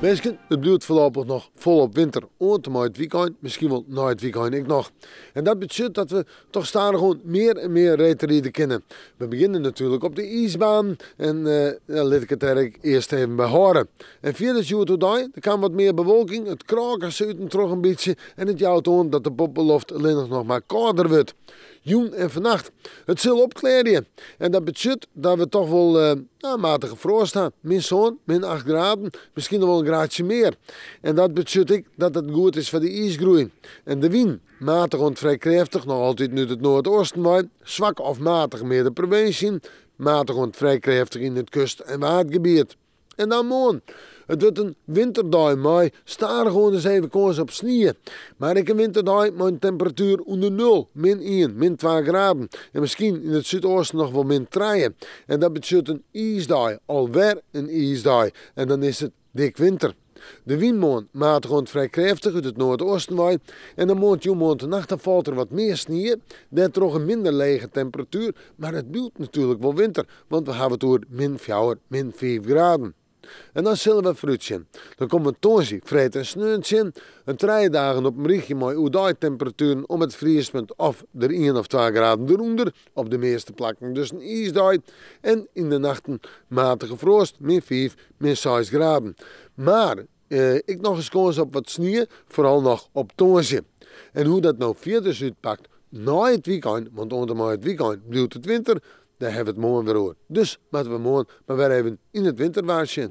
Mensen, het blijft voorlopig nog volop winter. Ontom het weekend, misschien wel na het weekend ik nog. En dat betekent dat we toch staan gewoon meer en meer rijden kennen. We beginnen natuurlijk op de ijsbaan en daar laat ik het er eerst even bij horen. En via de Juwe er kan wat meer bewolking, het kraken zuiden terug een beetje en het jouwt aan dat de poppenloft alleen nog maar kouder wordt. Joen en vannacht. Het zal opkleden. En dat betekent dat we toch wel matige frost hebben. Min zo'n, min 8 graden, misschien nog wel een graadje meer. En dat betekent dat het goed is voor de ijsgroei. En de wind, matig en vrij krachtig, nog altijd nu het noordoosten waait. Zwak of matig meer de provincie. Matig en vrij krachtig in het kust- en waardgebied. En dan morgen. Het wordt een winterdag, maar staan gewoon eens even kans op sneeuw. Maar ik een winterdag met een temperatuur onder 0, min 1, min 2 graden. En misschien in het zuidoosten nog wel min 3. En dat betekent een ijsdag, alweer een ijsdag. En dan is het dik winter. De wind matig en vrij krachtig uit het noordoosten waait. En dan moet de nacht dan valt er wat meer sneeuw. Dat toch een minder lege temperatuur. Maar het blijft natuurlijk wel winter. Want we hebben het door min 4, min 5 graden. En dan zullen we fruitje. Dan komen we toonsie, vreet en sneeuwtje. Een 3 dagen op een richtje met oudai-temperaturen om het vriespunt of er 1 of 2 graden eronder. Op de meeste plekken dus een ijsdag. En in de nachten matige frost, min 5, min 6 graden. Maar ik nog eens kans op wat sneeuw, vooral nog op toonsie. En hoe dat nou verder uitpakt na het weekend, want onder het weekend blijft het winter. Daar hebben we het morgen weer over. Dus laten we morgen maar weer even in het winterwaarsje.